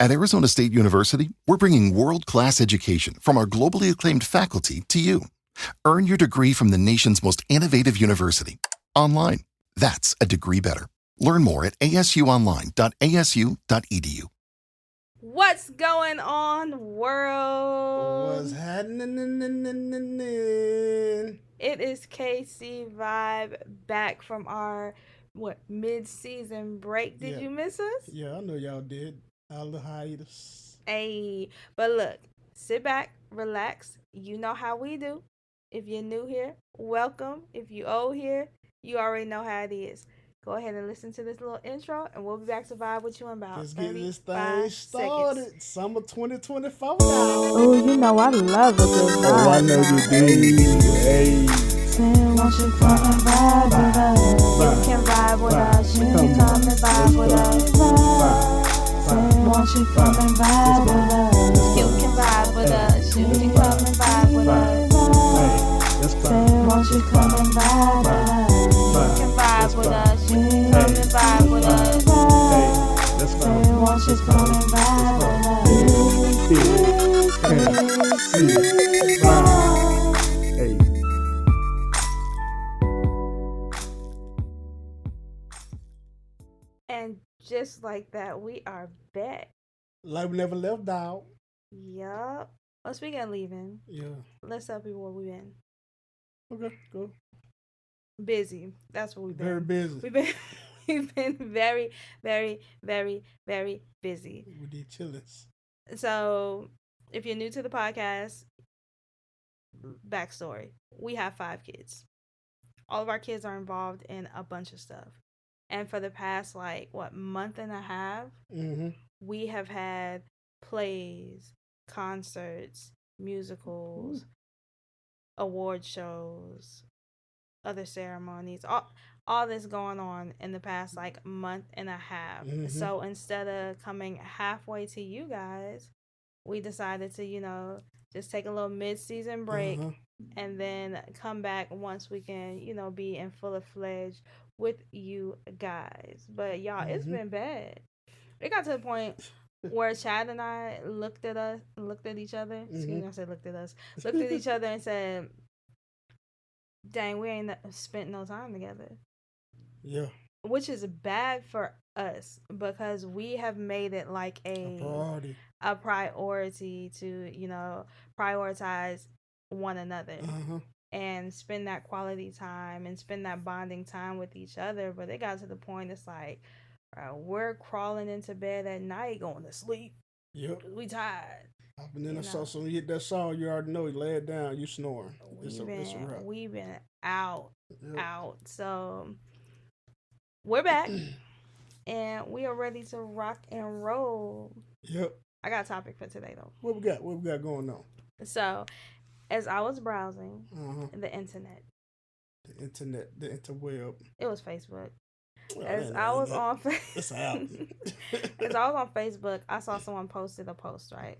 At Arizona State University, we're bringing world-class education from our globally acclaimed faculty to you. Earn your degree from the nation's most innovative university. Online. That's a degree better. Learn more at asuonline.asu.edu. What's going on, world? What's happening? It is KC Vibe back from our mid-season break. Did you miss us? Yeah, I know y'all did. All the hiatus. Hey, but look, sit back, relax. You know how we do. If you're new here, welcome. If you old here, you already know how it is. Go ahead and listen to this little intro, and we'll be back to vibe with you in about Let's get this 35 thing started. seconds. Summer 2024. Oh, you know I love a good vibe. Oh, I know you do. Hey. Won't you come and vibe with us? You can vibe with us. You can come and vibe with us. Won't you come and vibe with us? You can vibe with us. You can come and vibe with us. Won't you come and vibe with us? You can vibe with us. You can come and vibe with us. Won't you come and vibe with us? Hey. And just like that, we are back. Like we never left, dog. Yup. Oh, speaking of leaving, Yeah. let's tell people where we've been. Okay, go. Busy. That's what we've been. Very busy. We've been very, very, very, very busy. We did chillings. So, if you're new to the podcast, backstory: we have 5 kids. All of our kids are involved in a bunch of stuff, and for the past month and a half, we have had plays, concerts, musicals, award shows, other ceremonies, all this going on in the past month and a half. So instead of coming halfway to you guys, we decided to just take a little mid-season break and then come back once we can be in full fledged with you guys. But y'all, it's been bad. It got to the point where Chad and I looked at each other. Excuse me, I said looked at each other and said, dang, we ain't spent no time together. Yeah. Which is bad for us because we have made it like a priority to, prioritize one another and spend that quality time and spend that bonding time with each other. But it got to the point it's like, we're crawling into bed at night going to sleep. Yep. We tired. And then so you hit that song, you already know, you lay it down, you snoring. It's a wrap. We've been out. So we're back and we are ready to rock and roll. Yep. I got a topic for today though. What we got going on? So as I was browsing the internet, the interweb, it was Facebook. Well, as I was on it's out. As I was on Facebook, I saw someone posted a post, right?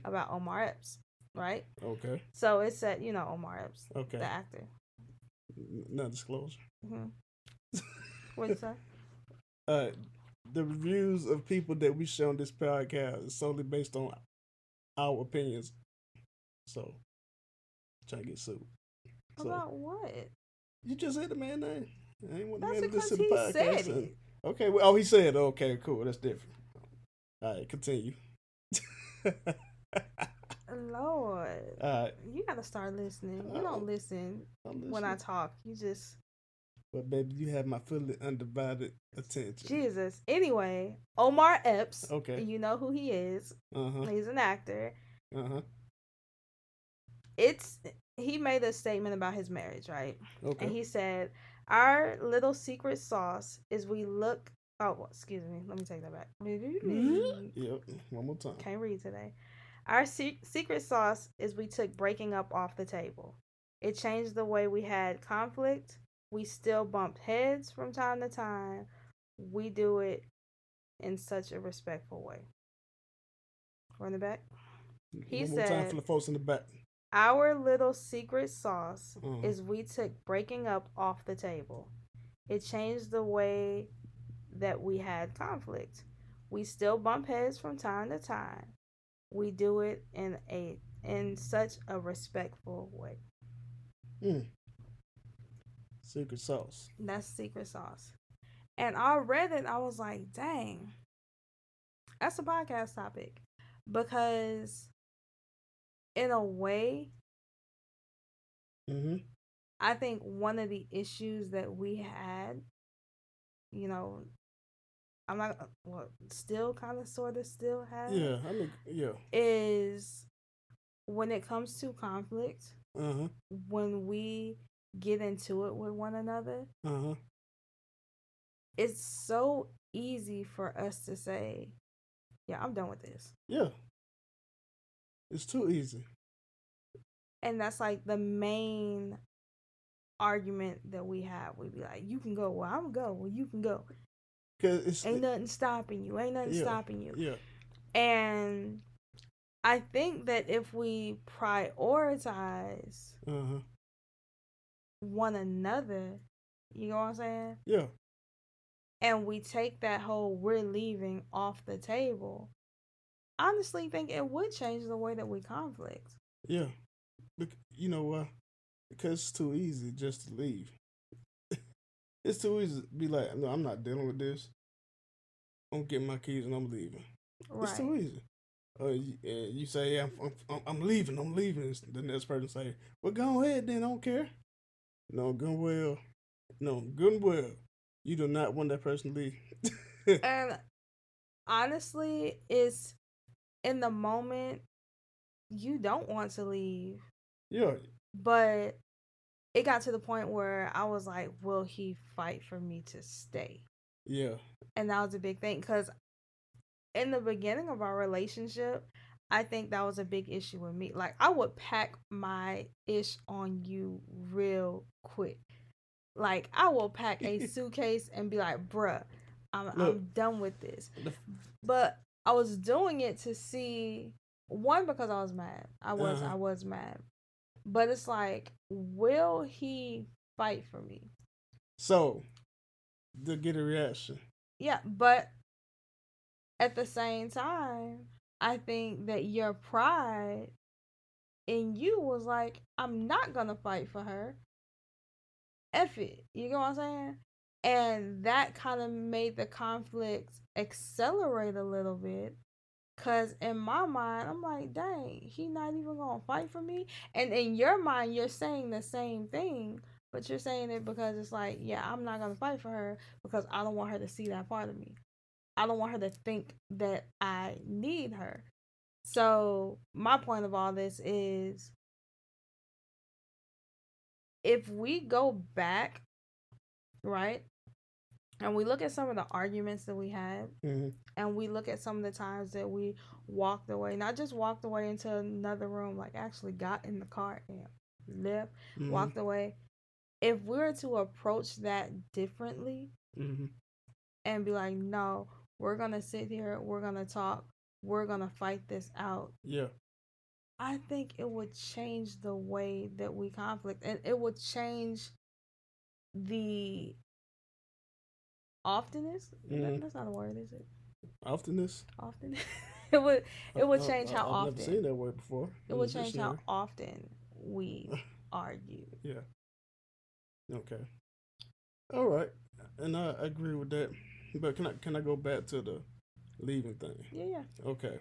About Omar Epps, right? Okay. So it said, Omar Epps, okay, the actor. No disclosure. What did you say? The reviews of people that we show on this podcast is solely based on our opinions. So, try to get sued. About what? You just said the man's name. I ain't want the man to listen to the podcast. Said it. Okay. Well, he said, okay, cool. That's different. All right, continue. Lord. All right. You got to start listening. You don't listen when I talk. You just... But, baby, you have my fully undivided attention. Jesus. Anyway, Omar Epps. Okay. You know who he is. He's an actor. He made a statement about his marriage, right? Okay. And he said, our little secret sauce is we look... Oh, excuse me. Let me take that back. Yep. One more time. Can't read today. Our secret sauce is we took breaking up off the table. It changed the way we had conflict. We still bumped heads from time to time. We do it in such a respectful way. We're in the back. He One more time for the folks in the back. Our little secret sauce is we took breaking up off the table. It changed the way that we had conflict. We still bump heads from time to time. We do it in such a respectful way. Mm. Secret sauce. That's secret sauce. And I read it, I was like, dang, that's a podcast topic. Because in a way, Mm-hmm. I think one of the issues that we had, you know, I'm not, well, still kind of sort of still have, Yeah, I mean, yeah. is when it comes to conflict, Uh-huh. when we get into it with one another, Uh-huh. it's so easy for us to say, yeah, I'm done with this. Yeah. It's too easy. And that's like the main argument that we have. We'd be like, you can go, well, I'm gonna go, well, you can go. Cause it's Ain't nothing stopping you. Ain't nothing yeah, stopping you. Yeah. And I think that if we prioritize Uh-huh. one another, you know what I'm saying? Yeah. And we take that whole we're leaving off the table, I honestly think it would change the way that we conflict. Yeah. You know why? Because it's too easy just to leave. It's too easy to be like, no, I'm not dealing with this. I'm getting my keys and I'm leaving. Right. It's too easy. You say, yeah, I'm leaving. I'm leaving. The next person say, well, go ahead then. I don't care. No, good and well. No, good and well. You do not want that person to leave. And honestly, it's in the moment you don't want to leave. Yeah. But it got to the point where I was like, will he fight for me to stay? Yeah. And that was a big thing because in the beginning of our relationship, I think that was a big issue with me. Like, I would pack my ish on you real quick. Like, I will pack a suitcase and be like, bruh, I'm done with this. But I was doing it to see, one, because I was mad. I was mad. But it's like, will he fight for me? So, to get a reaction. Yeah, but at the same time, I think that your pride in you was like, I'm not gonna fight for her. F it. You know what I'm saying? And that kind of made the conflict accelerate a little bit. Cause in my mind, I'm like, dang, he not even gonna fight for me. And in your mind, you're saying the same thing, but you're saying it because it's like, yeah, I'm not gonna fight for her because I don't want her to see that part of me. I don't want her to think that I need her. So my point of all this is, if we go back, right, and we look at some of the arguments that we had, and we look at some of the times that we walked away, not just walked away into another room, like actually got in the car and left, walked away. If we were to approach that differently and be like, no, we're going to sit here, we're going to talk, we're going to fight this out. Yeah. I think it would change the way that we conflict, and it would change the oftenness. That's not a word, is it? Oftenness. Often. it would change how often. I've never seen that word before. It would change how often we argue. Yeah. Okay. All right, and I agree with that. But can I go back to the leaving thing? Yeah. Okay.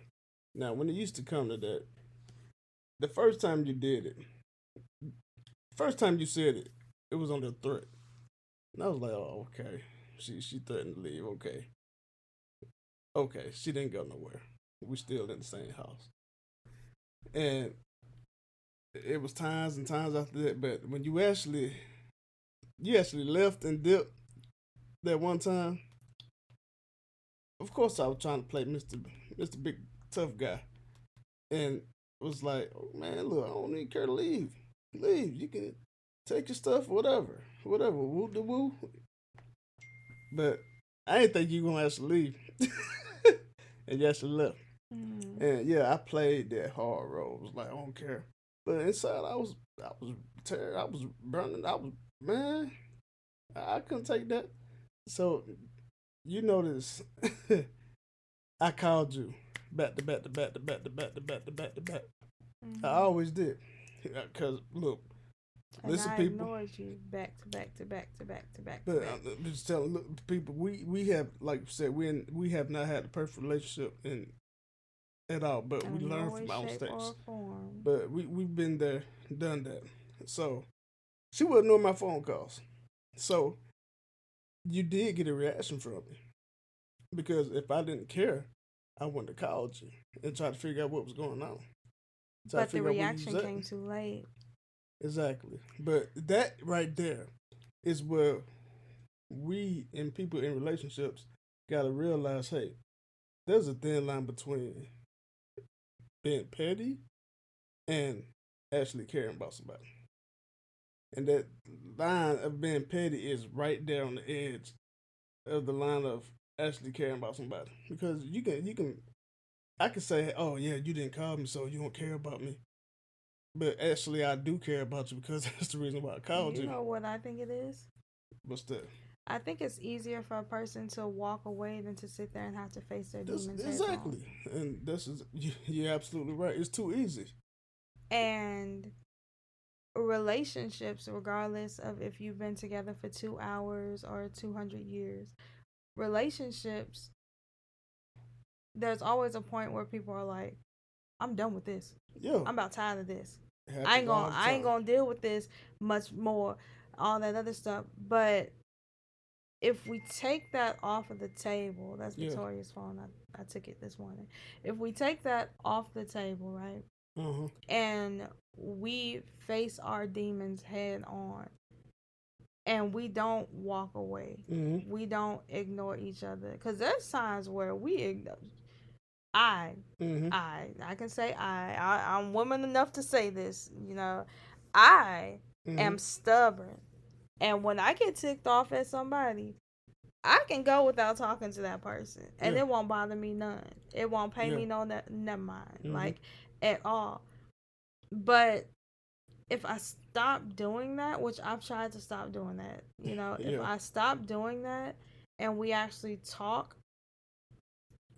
Now, when it used to come to that, the first time you did it, first time you said it, it was under threat. And I was like, oh, okay. She threatened to leave. Okay, she didn't go nowhere. We still in the same house. And it was times and times after that. But when you actually left and dipped that one time, of course I was trying to play Mr. Big Tough Guy. And was like, oh, man, look, I don't even care to leave. Leave. You can take your stuff, whatever. Woo de woo. But I didn't think you were gonna actually leave. And you actually left. And yeah, I played that hard role. It was like, I don't care. But inside I was tired. I was burning. Man, I couldn't take that. So you notice I called you back to back to back to back to back to back to back to back. Mm-hmm. I always did. Because, look, and listen, I people. ignored you back to back to back to back to back. But I'm just telling, look, people, we have, like you said, we have not had a perfect relationship at all, but we learn from our mistakes. But we've been there, done that. So she wasn't on my phone calls. So you did get a reaction from me. Because if I didn't care, I wouldn't have called you and tried to figure out what was going on. But the reaction came too late. Exactly. But that right there is where we and people in relationships got to realize, hey, there's a thin line between being petty and actually caring about somebody. And that line of being petty is right there on the edge of the line of actually caring about somebody. Because I can say, oh yeah, you didn't call me, so you don't care about me. But actually, I do care about you because that's the reason why I called you. You know what I think it is? What's that? I think it's easier for a person to walk away than to sit there and have to face their demons. Exactly. And you're absolutely right. It's too easy. And relationships, regardless of if you've been together for 2 hours or 200 years, relationships, there's always a point where people are like, I'm done with this. Yeah. I'm about tired of this. I ain't gonna deal with this much more, all that other stuff. But if we take that off of the table, that's Victoria's phone. I took it this morning. If we take that off the table, right? Uh-huh. And we face our demons head on, and we don't walk away. Mm-hmm. We don't ignore each other, because there's times where we ignore. I can say I'm woman enough to say this, I am stubborn, and when I get ticked off at somebody, I can go without talking to that person, and it won't bother me none. It won't pay me no never mind, like at all. But if I stop doing that, which I've tried to stop doing that, if I stop doing that and we actually talk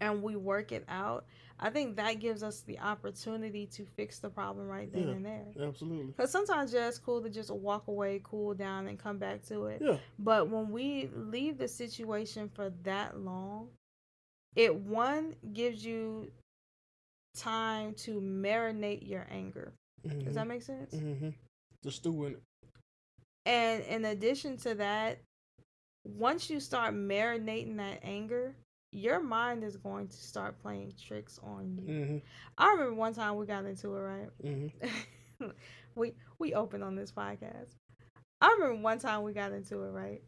and we work it out, I think that gives us the opportunity to fix the problem right then and there. Absolutely. Because sometimes, it's cool to just walk away, cool down, and come back to it. Yeah. But when we leave the situation for that long, it, one, gives you time to marinate your anger. Mm-hmm. Does that make sense? Mm-hmm. The stew in it. And in addition to that, once you start marinating that anger, your mind is going to start playing tricks on you. Mm-hmm. I remember one time we got into it, right? Mm-hmm. we opened on this podcast. I remember one time we got into it, right?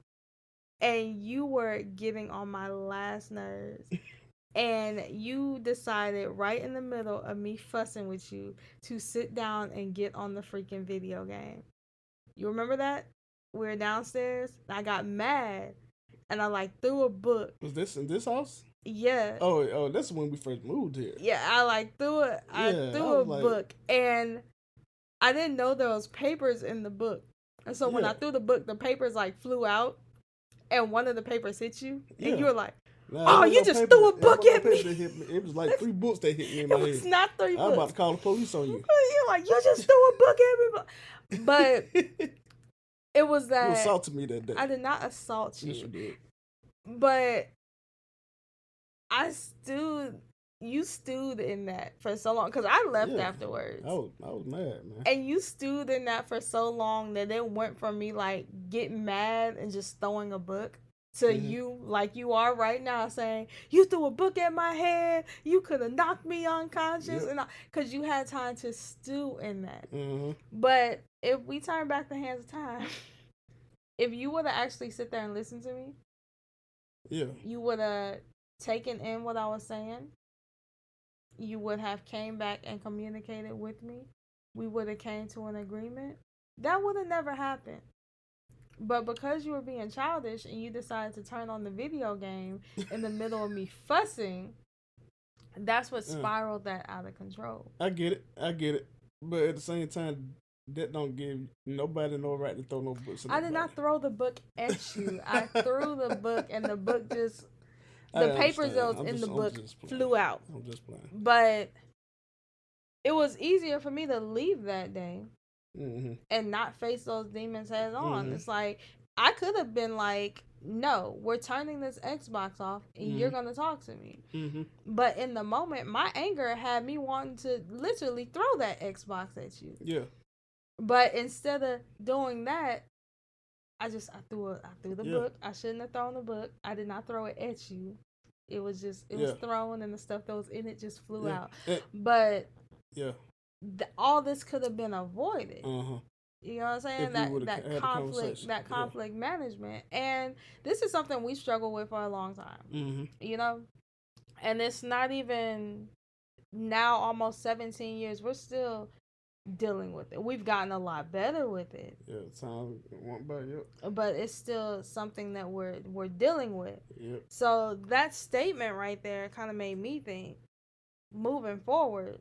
And you were getting on my last nerves. And you decided right in the middle of me fussing with you to sit down and get on the freaking video game. You remember that? We were downstairs. I got mad. And I threw a book. Was this in this house? Yeah. Oh, that's when we first moved here. Yeah, I threw it. I threw a book, and I didn't know there was papers in the book. And so when I threw the book, the papers flew out, and one of the papers hit you, and you were like, "Oh, you just threw a book at me." It was like 3 books that hit me in my head. It was not 3 books. I was about to call the police on you. You're like, "You just threw a book at me," but it was that you assaulted me that day. I did not assault you. Yes, you did. But you stewed in that for so long, because I left afterwards. I was mad, man. And you stewed in that for so long that it went from me getting mad and just throwing a book to you like you are right now saying, you threw a book at my head, you could have knocked me unconscious, and because you had time to stew in that. But if we turn back the hands of time, if you would have actually sit there and listened to me, you would have taken in what I was saying. You would have came back and communicated with me. We would have came to an agreement. That would have never happened. But because you were being childish and you decided to turn on the video game in the middle of me fussing, that's what spiraled that out of control. I get it. But at the same time, that don't give nobody no right to throw no books at I did not throw the book at you. I threw the book, and the book just The papers that was in the book flew out. I'm just playing. But it was easier for me to leave that day and not face those demons head on. It's like, I could have been like, no, we're turning this Xbox off and you're going to talk to me. But in the moment, my anger had me wanting to literally throw that Xbox at you. Yeah. But instead of doing that, I threw the book. I shouldn't have thrown the book. I did not throw it at you. It was was thrown, and the stuff that was in it just flew out. But all this could have been avoided. You know what I'm saying? That conflict management, and this is something we struggle with for a long time. You know, and it's not even now. Almost 17 years, we're still dealing with it. We've gotten a lot better with it. Yeah, time went by. Yep. But it's still something that we're dealing with. Yep. So that statement right there kind of made me think, moving forward,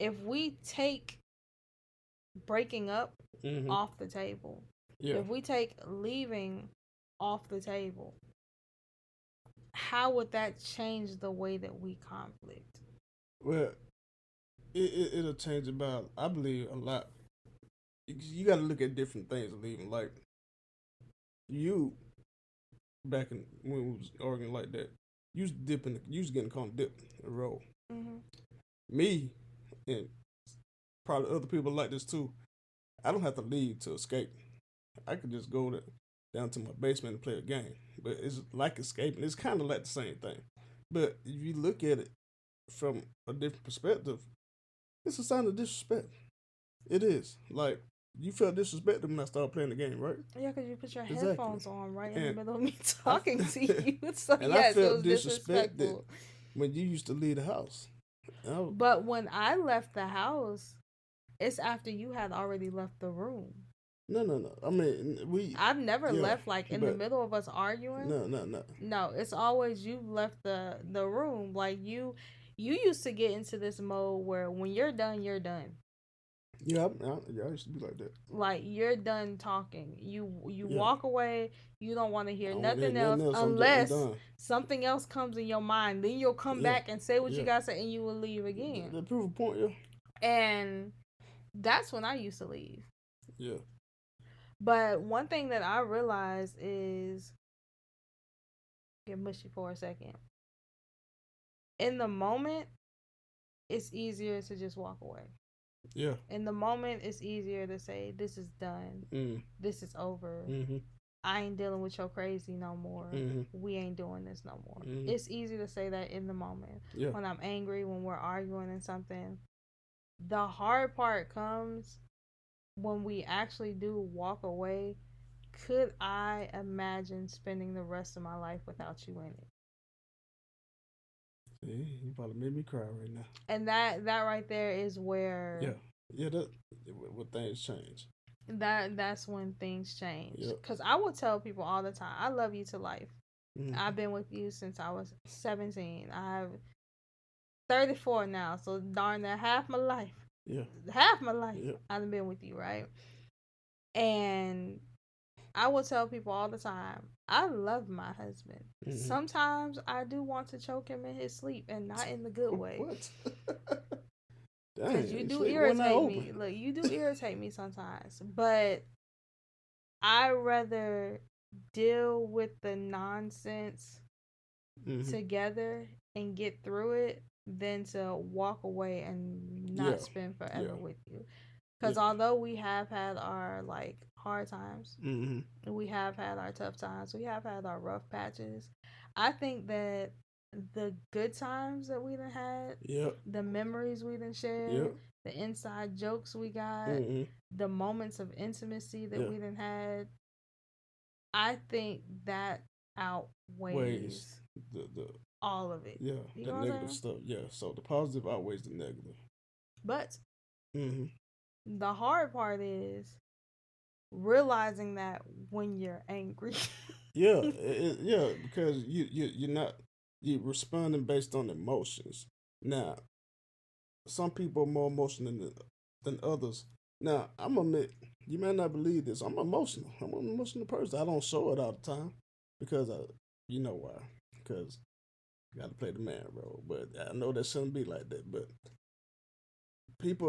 if we take breaking up off the table, if we take leaving off the table, how would that change the way that we conflict? Well, it'll change about, I believe, a lot. You got to look at different things leaving. Like, you, back in when we was arguing like that, you was getting called dip and roll. Me, and probably other people like this too, I don't have to leave to escape. I could just go down to my basement and play a game. But it's like escaping. It's kind of like the same thing. But if you look at it from a different perspective, it's a sign of disrespect. It is. Like, you felt disrespected when I started playing the game, right? Yeah, because you put your headphones on right in the middle of me talking to you. So, and yes, I felt disrespected when you used to leave the house. But when I left the house, it's after you had already left the room. No. I mean, I've never left like in the middle of us arguing. No. No, it's always you left the room. Like you used to get into this mode where when you're done, you're done. Yeah, I used to be like that. Like, you're done talking. You walk away. You don't want to hear nothing else unless something else comes in your mind. Then you'll come back and say what you got to say, and you will leave again. The proof of point, And that's when I used to leave. Yeah. But one thing that I realized is, get mushy for a second. In the moment, it's easier to just walk away. Yeah. In the moment, it's easier to say, this is done. This is over. I ain't dealing with your crazy no more. We ain't doing this no more. It's easy to say that in the moment. Yeah. When I'm angry, when we're arguing and something. The hard part comes when we actually do walk away. Could I imagine spending the rest of my life without you in it? You probably made me cry right now. And that right there is where that when things change. That's when things change. Because I will tell people all the time, I love you to life. I've been with you since I was 17. I'm 34 now, so darn near half my life. Half my life I've been with you, right? And I will tell people all the time, I love my husband. Sometimes I do want to choke him in his sleep, and not in the good way. What? Because you do irritate me. Look, you do irritate me sometimes. But I rather deal with the nonsense together and get through it than to walk away and not spend forever with you. Because although we have had our like hard times, we have had our tough times, we have had our rough patches, I think that the good times that we done had, the memories we done shared, the inside jokes we got, the moments of intimacy that we done had, I think that outweighs the all of it. Yeah, you the negative stuff. Yeah, so the positive outweighs the negative. But the hard part is realizing that when you're angry. Because you're responding based on emotions. Now, some people are more emotional than others. Now, I'm admit, you may not believe this. I'm emotional. I'm an emotional person. I don't show it all the time because you know why? Because Got to play the man role. But I know that shouldn't be like that. But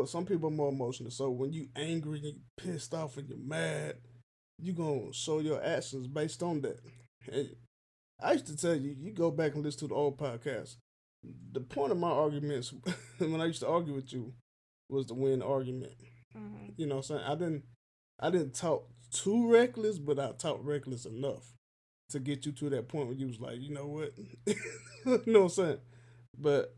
some people are more emotional. So when you angry and you pissed off and you're mad, you gonna show your actions based on that. And I used to tell you, you go back and listen to the old podcast. The point of my arguments when I used to argue with you was to win the argument. Mm-hmm. You know what I'm saying? I didn't talk too reckless, but I talked reckless enough to get you to that point where you was like, you know what? You know what I'm saying? But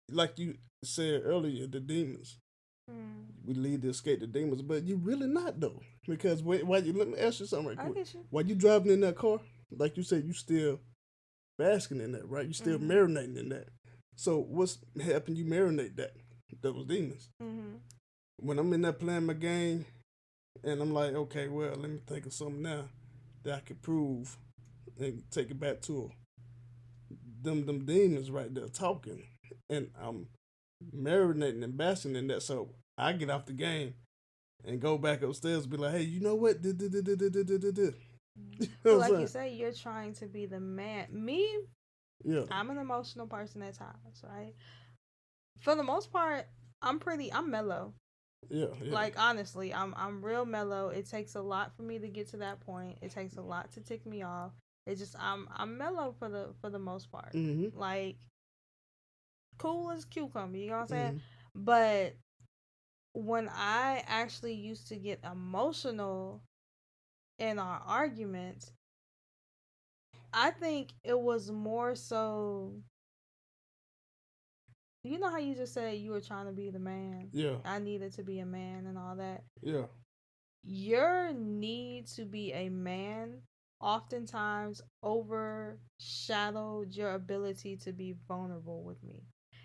like you said earlier, the demons. We need to escape the demons, but you really not though. Because let me ask you something right I quick. get you. While you driving in that car, like you said, you still basking in that, right? You still marinating in that. So what's helping you marinate that? Those demons. Mm-hmm. When I'm in there playing my game, and I'm like, okay, well, let me think of something now that I could prove and take it back to her. Them demons right there talking, and I'm marinating and basking in that. So I get off the game and go back upstairs and be like, hey, you know what? You know what Like I'm you saying? say, you're trying to be the man. Me, Yeah, I'm an emotional person at times, right? For the most part, I'm mellow. yeah, yeah. Like honestly, I'm real mellow. It takes a lot for me to get to that point. It takes a lot to tick me off. It's just I'm mellow for the most part. Mm-hmm. Like cool as cucumber, you know what I'm saying? Mm-hmm. But when I actually used to get emotional in our arguments, I think it was more so, you know how you just said you were trying to be the man? Yeah, I needed to be a man and all that. yeah. Your need to be a man oftentimes overshadowed your ability to be vulnerable with me.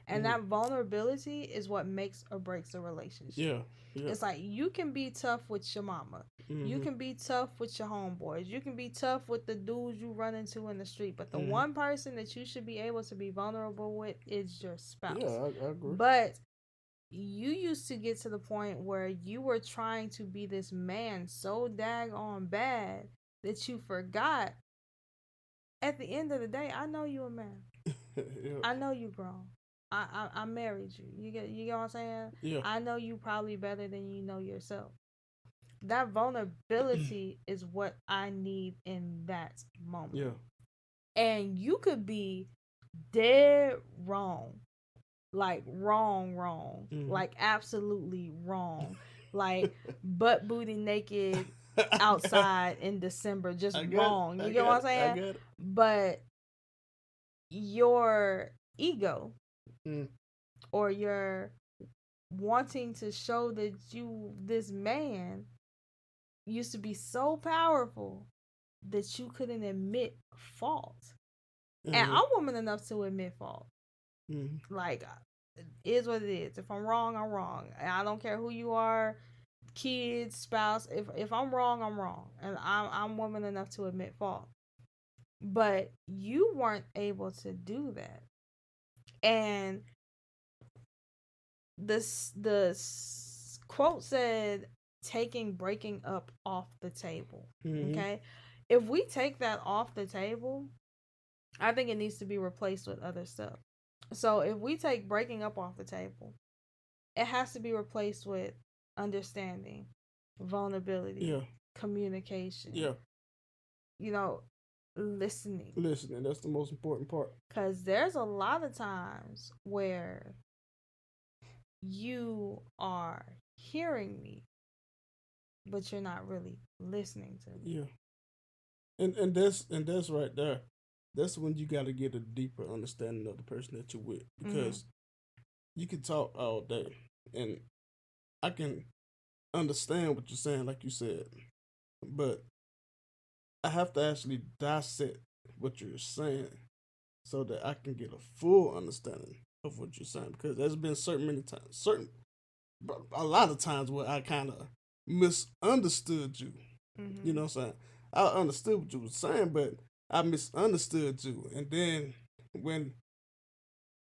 And Mm-hmm. that vulnerability is what makes or breaks a relationship. Yeah, yeah. It's like you can be tough with your mama. You Mm-hmm. can be tough with your homeboys. You can be tough with the dudes you run into in the street. But the Mm-hmm. one person that you should be able to be vulnerable with is your spouse. Yeah, I agree. But you used to get to the point where you were trying to be this man so daggone bad that you forgot. At the end of the day, I know you a man. Yeah, I know you grown. I married you. You get what I'm saying? yeah. I know you probably better than you know yourself. That vulnerability is what I need in that moment. Yeah. And you could be dead wrong. Like wrong. Mm-hmm. Like absolutely wrong. Like butt booty naked outside in December, just wrong. You get what I'm saying? I get it. But your ego or your wanting to show that you this man used to be so powerful that you couldn't admit fault. And I'm woman enough to admit fault. Like, it is what it is. If I'm wrong, I'm wrong. And I don't care who you are, kids, spouse. If I'm wrong, I'm wrong. And I'm woman enough to admit fault. But you weren't able to do that. And the quote said, breaking up off the table. Okay? If we take that off the table, I think it needs to be replaced with other stuff. So if we take breaking up off the table, it has to be replaced with understanding, vulnerability, communication. Yeah. You know, listening. Listening, that's the most important part. Because there's a lot of times where you are hearing me, but you're not really listening to me. Yeah. And that's right there. That's when you got to get a deeper understanding of the person that you're with, because you can talk all day and I can understand what you're saying, like you said, but I have to actually dissect what you're saying so that I can get a full understanding of what you're saying, because there's been a lot of times where I kind of misunderstood you. You know what I'm saying? I understood what you were saying, but I misunderstood you. And then when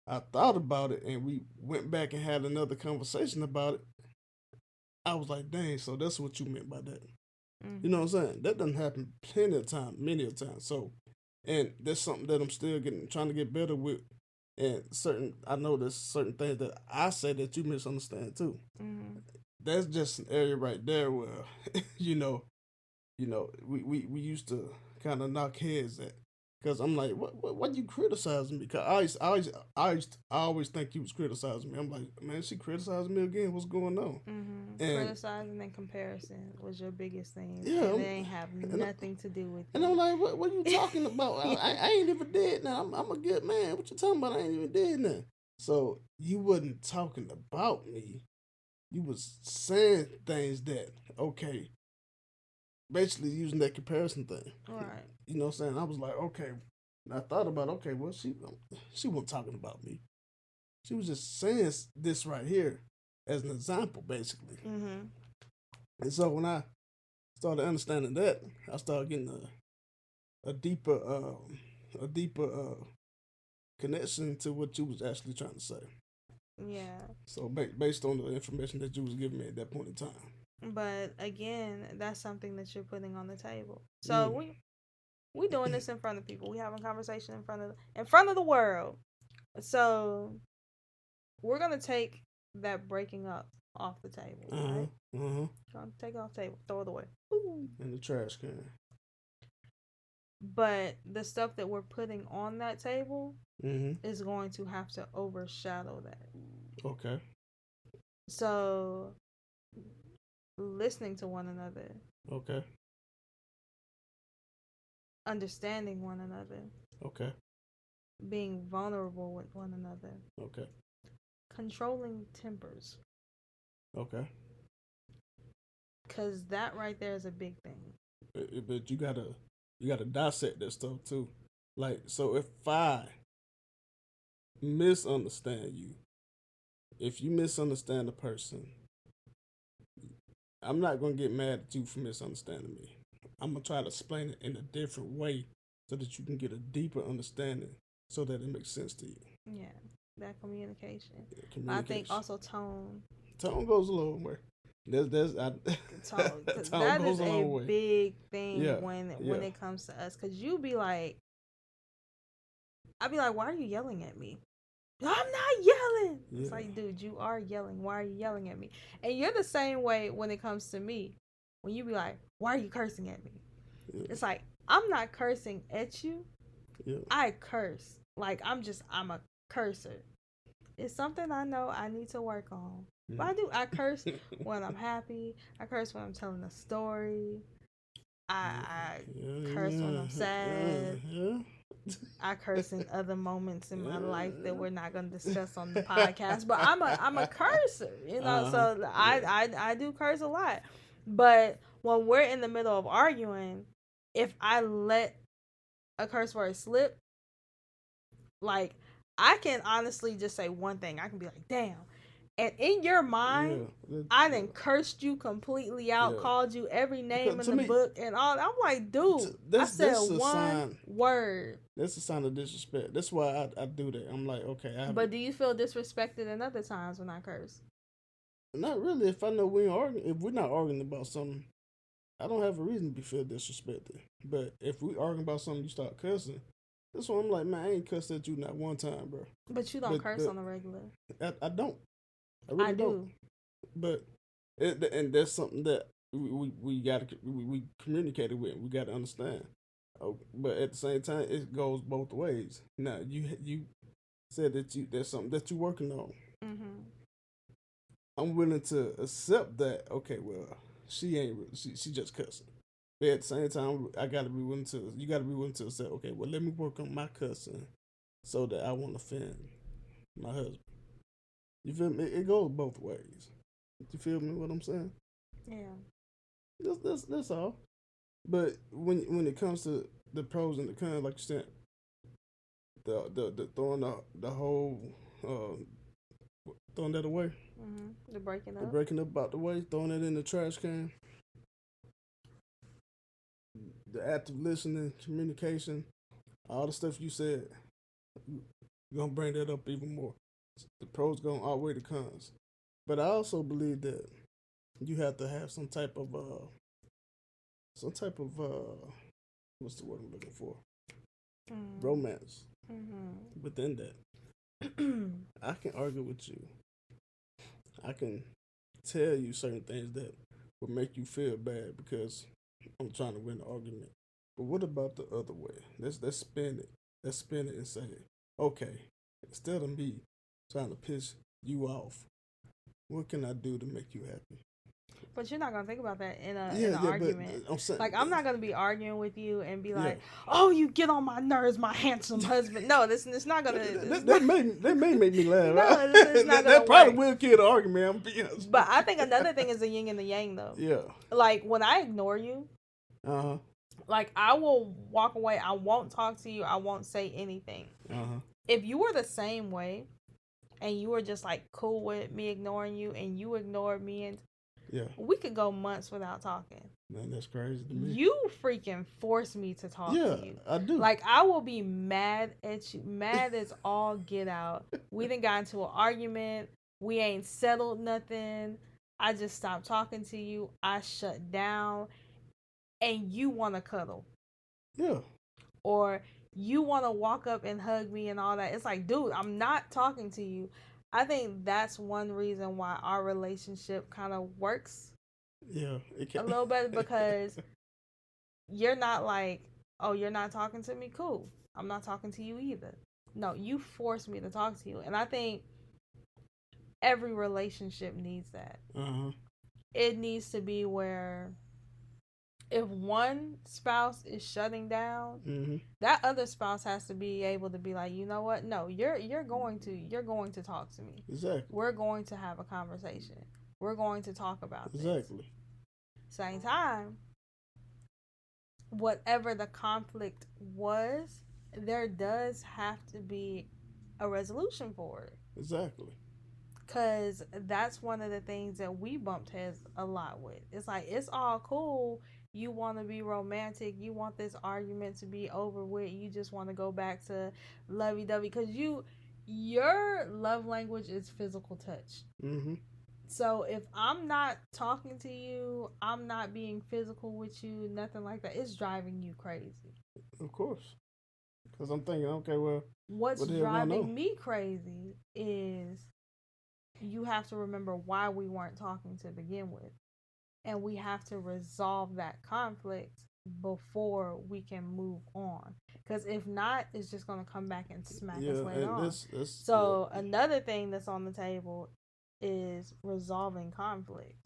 I thought about it and we went back and had another conversation about it, I was like, dang, so that's what you meant by that. You know what I'm saying? That doesn't happen plenty of times, many of times. So And that's something that I'm still trying to get better with. And I know there's certain things that I say that you misunderstand too. Mm-hmm. That's just an area right there where, you know, we used to kind of knock heads at. Because I'm like, what you criticizing me? Because I always think you was criticizing me. I'm like, man, she criticizing me again. What's going on? Mm-hmm. And Criticizing and comparison was your biggest thing, yeah, and it ain't have nothing to do with and you. I'm like, what are you talking about? I ain't even did that. I'm a good man. What you talking about? I ain't even did that. So you wasn't talking about me. You was saying things that, okay, basically using that comparison thing. Right. You know what I'm saying? I was like, okay. And I thought about, okay, well, she wasn't talking about me. She was just saying this right here as an example, basically. Mm-hmm. And so when I started understanding that, I started getting a deeper connection to what you was actually trying to say. Yeah. So based on the information that you was giving me at that point in time. But again, that's something that you're putting on the table. So we doing this in front of people. We having a conversation in front of the world. So we're gonna take that breaking up off the table, right? Gonna take it off the table, throw it away. Ooh. In the trash can. But the stuff that we're putting on that table is going to have to overshadow that. Okay. So listening to one another. Okay. Understanding one another. Okay. Being vulnerable with one another. Okay. Controlling tempers. Okay. Because that right there is a big thing. But you gotta dissect that stuff too. Like, so if I misunderstand you, if you misunderstand a person, I'm not gonna get mad at you for misunderstanding me. I'm gonna try to explain it in a different way so that you can get a deeper understanding so that it makes sense to you. Yeah, that communication. Yeah, communication. I think also tone. Tone goes a long way. Tone that is a big thing when it comes to us. Cause you be like, I'd be like, why are you yelling at me? I'm not yelling. Yeah. It's like, dude, you are yelling. Why are you yelling at me? And you're the same way when it comes to me. When you be like, why are you cursing at me? Yeah. It's like, I'm not cursing at you. Yeah. I curse. Like, I'm a cursor. It's something I know I need to work on. But I curse when I'm happy. I curse when I'm telling a story. I curse when I'm sad. I curse in other moments in my life that we're not going to discuss on the podcast. But I'm a cursor, you know. So I do curse a lot. But when we're in the middle of arguing, if I let a curse word slip, like, I can honestly just say one thing. I can be like, damn. And in your mind, I done cursed you completely out, called you every name in the book and all. I'm like, dude, I said one word. That's a sign of disrespect. That's why I do that. I'm like, okay. But do you feel disrespected in other times when I curse? Not really. If I know we ain't arguing, if we're not arguing about something, I don't have a reason to feel disrespected. But if we arguing about something, you start cussing. That's why I'm like, man, I ain't cussed at you not one time, bro. But you don't curse on the regular. I don't. I really don't. But and that's something that we got to we communicated with. We got to understand. But at the same time, it goes both ways. Now you said that there's something that you're working on. Mm-hmm. I'm willing to accept that. Okay, well, she ain't she just cussing. But at the same time, you got to be willing to say, okay, well, let me work on my cussing so that I won't offend my husband. You feel me? It goes both ways. You feel me? What I'm saying? Yeah. That's all. But when it comes to the pros and the cons, like you said, the throwing the whole throwing that away. Mm-hmm. The breaking up out the way, throwing it in the trash can. The active listening, communication, all the stuff you said, you're gonna bring that up even more. The pros gonna outweigh the cons. But I also believe that you have to have some type of what's the word I'm looking for? romance within that. I can argue with you. I can tell you certain things that will make you feel bad because I'm trying to win the argument. But what about the other way? Let's spin it. Let's spin it and say, okay, instead of me trying to piss you off, what can I do to make you happy? But you're not gonna think about that in an argument. I'm saying, like, I'm not gonna be arguing with you and be like, "Oh, you get on my nerves, my handsome husband." No, this not gonna. That may make me laugh. No, it's not gonna that probably work. will kill the argument. I'm being honest. But I think another thing is the yin and the yang, though. Yeah. Like, when I ignore you, like, I will walk away. I won't talk to you. I won't say anything. If you were the same way, and you were just like cool with me ignoring you, and you ignored me, and we could go months without talking. Man, that's crazy to me. You freaking force me to talk to you. I do. Like, I will be mad at you. Mad as all get out. We done got into an argument. We ain't settled nothing. I just stopped talking to you. I shut down. And you want to cuddle. Yeah. Or you want to walk up and hug me and all that. It's like, dude, I'm not talking to you. I think that's one reason why our relationship kind of works a little bit, because you're not like, oh, you're not talking to me? Cool. I'm not talking to you either. No, you force me to talk to you. And I think every relationship needs that. It needs to be where if one spouse is shutting down, that other spouse has to be able to be like, you know what? No, you're going to talk to me. Exactly. We're going to have a conversation. We're going to talk about this. Exactly. Same time, whatever the conflict was, there does have to be a resolution for it. Exactly. Because that's one of the things that we bumped heads a lot with. It's like, it's all cool. You want to be romantic. You want this argument to be over with. You just want to go back to lovey-dovey. Because your love language is physical touch. So if I'm not talking to you, I'm not being physical with you, nothing like that, it's driving you crazy. Of course. Because I'm thinking, okay, well, what's driving me crazy is you have to remember why we weren't talking to begin with. And we have to resolve that conflict before we can move on. Because if not, it's just going to come back and smack us later on. So another thing that's on the table is resolving conflict.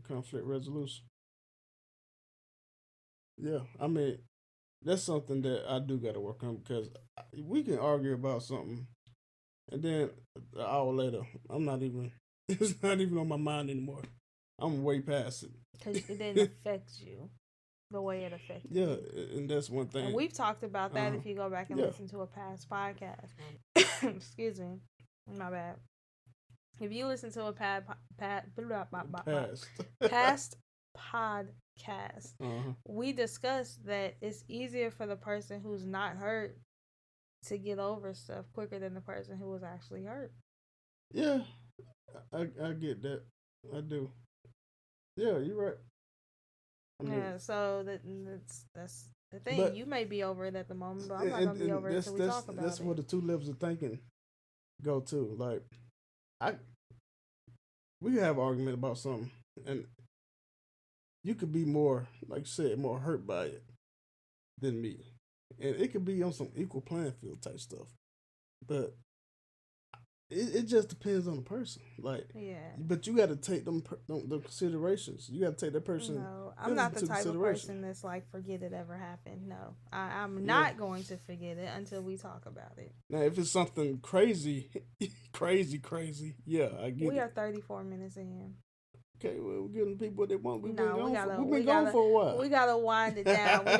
Conflict resolution. Yeah, I mean, that's something that I do got to work on, because we can argue about something, and then an hour later, it's not even on my mind anymore. I'm way past it. Because it didn't affect you the way it affected you. Yeah, and that's one thing. And we've talked about that if you go back and listen to a past podcast. Excuse me. My bad. If you listen to a past podcast, we discussed that it's easier for the person who's not hurt to get over stuff quicker than the person who was actually hurt. Yeah, I get that. I do. Yeah, you're right. So that's the thing. But you may be over it at the moment, but I'm not gonna be over it until we talk about it. That's where the two levels of thinking go to. Like, we could have an argument about something, and you could be more, like you said, more hurt by it than me, and it could be on some equal playing field type stuff. But it just depends on the person. Like, but you got to take them considerations. You got to take that person. No, I'm not the type of person that's like, forget it ever happened. No, I'm not going to forget it until we talk about it. Now, if it's something crazy, yeah, I get it. We are 34 minutes in. Okay, well, we're giving people what they want. We've been gone for a while. We gotta wind it down. we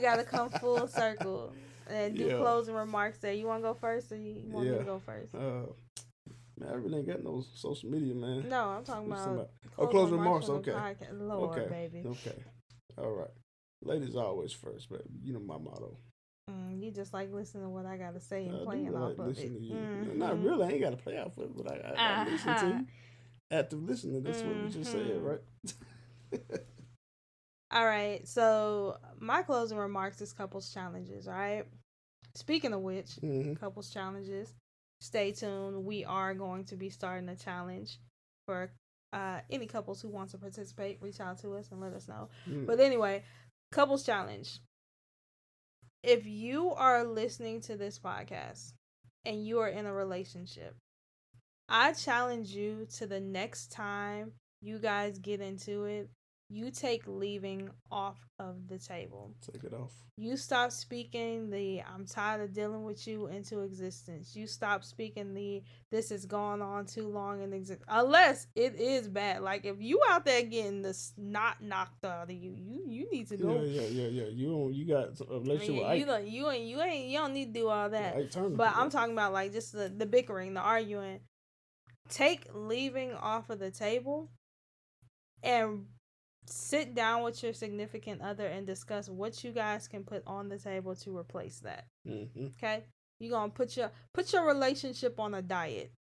gotta come full circle and do closing remarks. There, you want to go first, or you want me to go first? Man, I really ain't got no social media, man. No, I'm talking about closing remarks. Okay, Lord, okay, baby. Okay, all right. Ladies always first, but you know my motto. You just like listening to what I gotta say and playing off of it. Mm-hmm. Not really. I ain't gotta play off of it, but I listen to you. Active listening. That's what we just said, right? All right. So my closing remarks is couples challenges. All right. Speaking of which, couples challenges. Stay tuned. We are going to be starting a challenge for any couples who want to participate. Reach out to us and let us know. But anyway, couples challenge. If you are listening to this podcast and you are in a relationship, I challenge you to the next time you guys get into it, you take leaving off of the table. Take it off. You stop speaking the "I'm tired of dealing with you" into existence. You stop speaking the "this has gone on too long" in existence. Unless it is bad. Like if you out there getting the snot knocked out of you, you need to go. Yeah. You got a relationship with Ike. You don't need to do all that. Ike Turner, but I'm talking about like just the bickering, the arguing. Take leaving off of the table and sit down with your significant other and discuss what you guys can put on the table to replace that. Okay? You're going to put your relationship on a diet.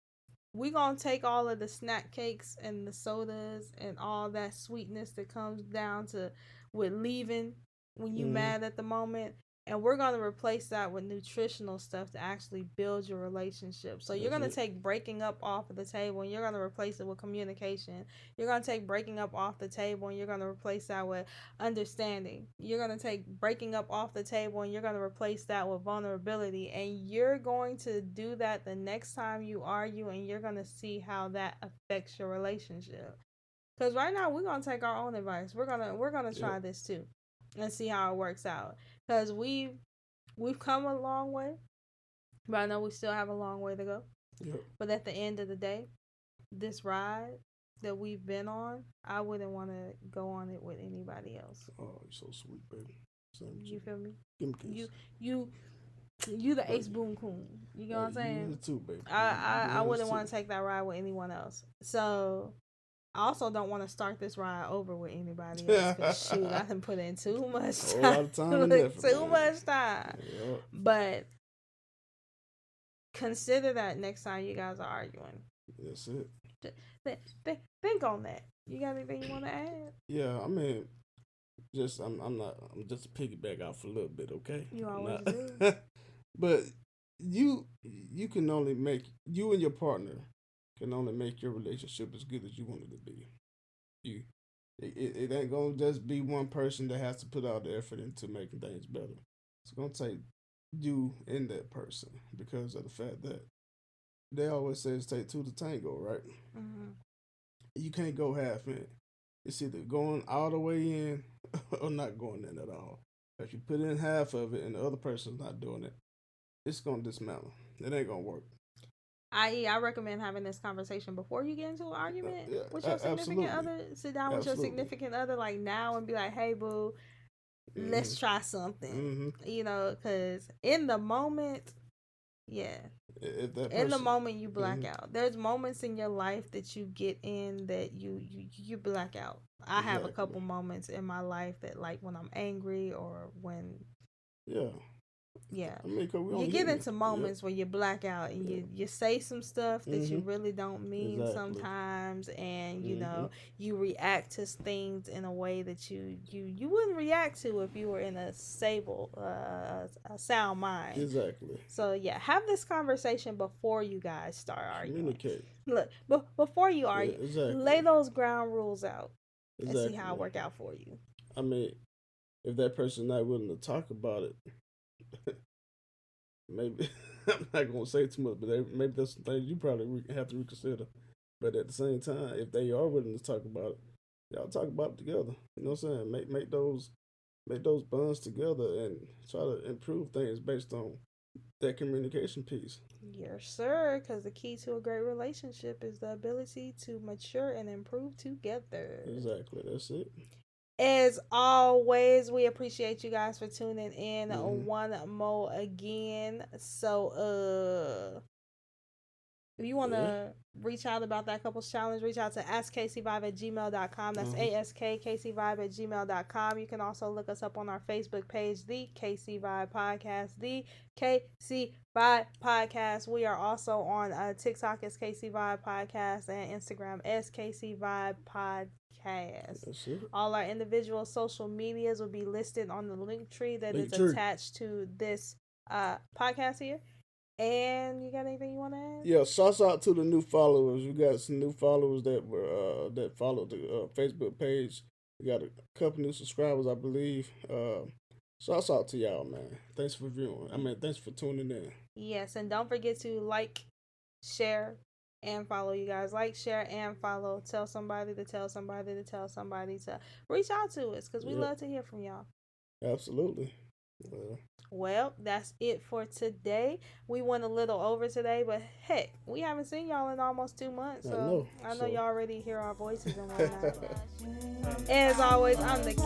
We're going to take all of the snack cakes and the sodas and all that sweetness that comes down to with leaving when you mad at the moment, and we're going to replace that with nutritional stuff to actually build your relationship. So you're going to take breaking up off of the table and you're going to replace it with communication. You're going to take breaking up off the table and you're going to replace that with understanding. You're going to take breaking up off the table and you're going to replace that with vulnerability. And you're going to do that the next time you argue, and you're going to see how that affects your relationship. Because right now we're going to take our own advice. We're going to try this too and see how it works out. Because we've come a long way, but I know we still have a long way to go. Yep. But at the end of the day, this ride that we've been on, I wouldn't want to go on it with anybody else. Oh, you're so sweet, baby. You feel me? Give me a kiss. You the ace boom coon. You know what I'm saying? You too, baby. I wouldn't want to take that ride with anyone else. So I also don't want to start this ride over with anybody else. Because shoot, I done put in too much time. A lot of time too much time. Yep. But consider that next time you guys are arguing. That's it. Think on that. You got anything you want to add? Yeah, I mean, I'm just a piggyback off a little bit, okay? You always do. But you can only make, you and your partner can only make your relationship as good as you want it to be. It ain't gonna just be one person that has to put all the effort into making things better. It's gonna take you and that person, because of the fact that they always say it's take two to tango, right? Mm-hmm. You can't go half in. It's either going all the way in or not going in at all. If you put in half of it and the other person's not doing it, it's gonna dismantle. It ain't gonna work. I recommend having this conversation before you get into an argument with your significant other. Sit down with your significant other like now and be like, "Hey, boo, let's try something." You know, because in the moment, in the moment you black out. There's moments in your life that you get in that you black out. I have a couple moments in my life that, like, when I'm angry or when I mean, you get into moments where you black out and you say some stuff that you really don't mean sometimes, and you know, you react to things in a way that you wouldn't react to if you were in a stable a sound mind. Exactly. So have this conversation before you guys start arguing. Communicate. Look, before you argue, lay those ground rules out and see how it work out for you. I mean, if that person's not willing to talk about it, maybe I'm not gonna say too much, but maybe there's some things you probably have to reconsider. But at the same time, if they are willing to talk about it, y'all talk about it together. You know what I'm saying? Make those bonds together and try to improve things based on that communication piece. Yes, sir. Because the key to a great relationship is the ability to mature and improve together. Exactly. That's it. As always, we appreciate you guys for tuning in one more again. So, If you want to reach out about that couples challenge, reach out to askkcvibe@gmail.com. That's askkcvibe@gmail.com. You can also look us up on our Facebook page, The KC Vibe Podcast. The KC Vibe Podcast. We are also on TikTok as KC Vibe Podcast and Instagram as KC Vibe Podcast. All our individual social medias will be listed on the link tree that is attached to this podcast here. And you got anything you want to add? Yeah, shouts out to the new followers. We got some new followers that were that followed the Facebook page. We got a couple new subscribers, I believe. Shouts out to y'all, man. Thanks for viewing. Thanks for tuning in. Yes, and don't forget to like, share, and follow, you guys. Like, share, and follow. Tell somebody to tell somebody to tell somebody to reach out to us because we love to hear from y'all. Absolutely. Well, that's it for today. We went a little over today, but heck, we haven't seen y'all in almost 2 months. So I know y'all already hear our voices and whatnot. As always, I'm the K.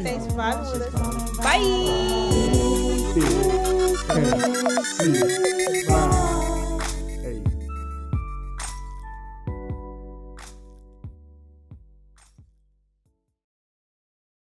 Thanks for vibing with us. Bye.